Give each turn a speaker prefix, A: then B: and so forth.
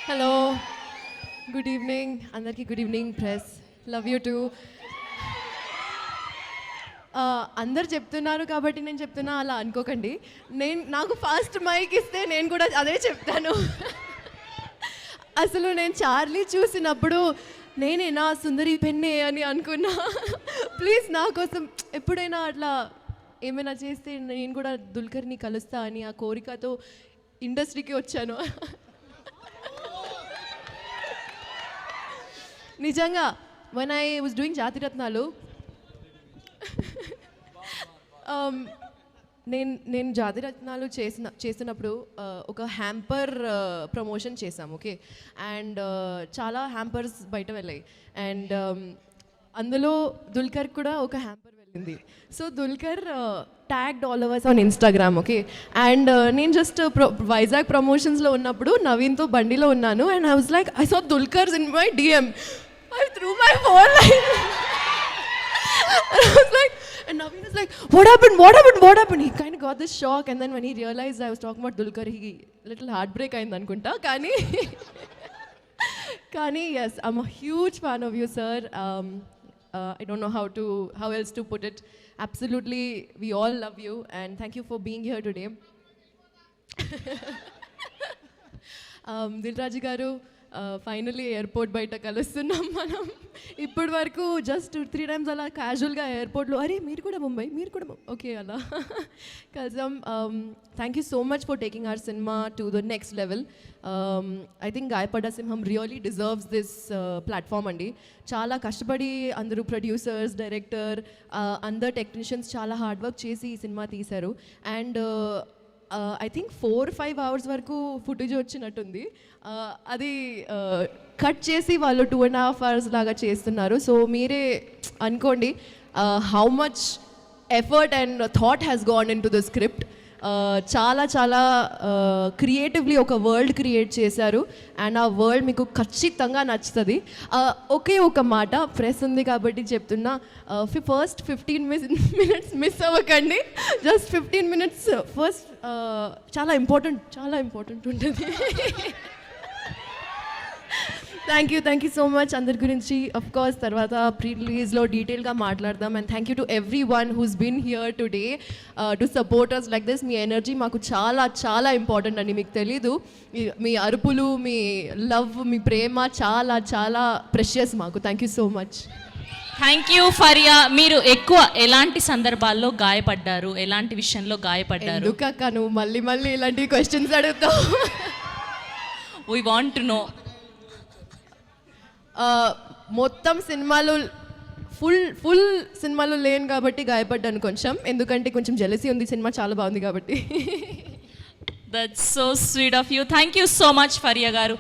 A: Hello, good evening అందరికీ. Good evening press, love you two. అందరు చెప్తున్నారు కాబట్టి నేను చెప్తున్నా, అలా అనుకోకండి. నాకు ఫస్ట్ మైక్ ఇస్తే నేను కూడా అదే చెప్తాను. అసలు నేను చార్లీ చూసినప్పుడు నేనేనా సుందరి పెన్నే అని అనుకున్నా. ప్లీజ్ నా కోసం ఎప్పుడైనా అట్లా ఏమైనా చేస్తే నేను కూడా దుల్కర్ని కలుస్తా అని ఆ కోరికతో ఇండస్ట్రీకి వచ్చాను. నిజంగా when I was doing జాతిరత్నాలు, నేను జాతిరత్నాలు చేసినప్పుడు ఒక హ్యాంపర్ ప్రమోషన్ చేసాం. ఓకే, అండ్ చాలా హ్యాంపర్స్ బయట వెళ్ళాయి. అండ్ అందులో దుల్కర్ కూడా ఒక హ్యాంపర్ వెళ్ళింది. So Dulquer tagged all ours on Instagram. Okay, and నేను జస్ట్ వైజాగ్ ప్రమోషన్స్లో ఉన్నప్పుడు నవీన్తో బండిలో ఉన్నాను. And I was like, I saw Dulquer's in my DM. I threw my phone like, I was like, and Naveen was like, what happened? He kind of got this shock, and then when he realized I was talking about Dulquer, he little heartbreak ayindi anukunta. Kani yes, I'm a huge fan of you, sir. I don't know how else to put it. Absolutely, we all love you, and thank you for being here today. Dilraji garu, finally airport బయట కలుస్తున్నాం మనం. ఇప్పటి వరకు just 2-3 times అలా క్యాజువల్గా ఎయిర్పోర్ట్లో, అరే మీరు కూడా ముంబై ఓకే అలా కలిసాం. Thank you so much for taking our cinema to the next level. I think గాయపడ్డ సింహం రియలీ డిజర్వ్స్ దిస్ ప్లాట్ఫామ్ అండి. చాలా కష్టపడి అందరూ ప్రొడ్యూసర్స్, డైరెక్టర్, అందరు టెక్నీషియన్స్ చాలా హార్డ్ వర్క్ చేసి ఈ సినిమా తీశారు. అండ్ ఐ థింక్ 4-5 అవర్స్ వరకు ఫుటేజ్ వచ్చినట్టుంది. అది కట్ చేసి వాళ్ళు 2.5 అవర్స్ లాగా చేస్తున్నారు. సో మీరే అనుకోండి how much effort and thought has gone in to the script. చాలా చాలా క్రియేటివ్లీ ఒక వరల్డ్ క్రియేట్ చేశారు. అండ్ ఆ వరల్డ్ మీకు ఖచ్చితంగా నచ్చుతుంది. ఒకే ఒక మాట, ప్రెస్ ఉంది కాబట్టి చెప్తున్నా, ఫస్ట్ 15 minutes మిస్ అవ్వకండి. జస్ట్ 15 minutes ఫస్ట్ చాలా ఇంపార్టెంట్ ఉంటుంది. Thank you so much. అందరి గురించి అఫ్ కోర్స్ తర్వాత ప్రీ రిలీజ్లో డీటెయిల్గా మాట్లాడదాం. And thank you to everyone who's been here today to support us like this. మీ ఎనర్జీ మాకు చాలా చాలా ఇంపార్టెంట్ అండి. మీకు తెలీదు, మీ అరుపులు, మీ లవ్, మీ ప్రేమ చాలా చాలా ప్రెషియస్ మాకు. Thank you so much.
B: Thank you Faria. మీరు ఎక్కువ ఎలాంటి సందర్భాల్లో గాయపడ్డారు, ఎలాంటి విషయంలో గాయపడ్డారు?
A: ఎందుకక్క నువ్వు మళ్ళీ ఇలాంటి క్వశ్చన్స్ అడుగుతావు?
B: We want to know.
A: మొత్తం సినిమాలో ఫుల్ సినిమాలో లేను కాబట్టి గాయపడ్డాను కొంచెం. ఎందుకంటే కొంచెం జెలసీ ఉంది, సినిమా చాలా బాగుంది కాబట్టి.
B: That's so sweet of you. Thank you so much Faria గారు.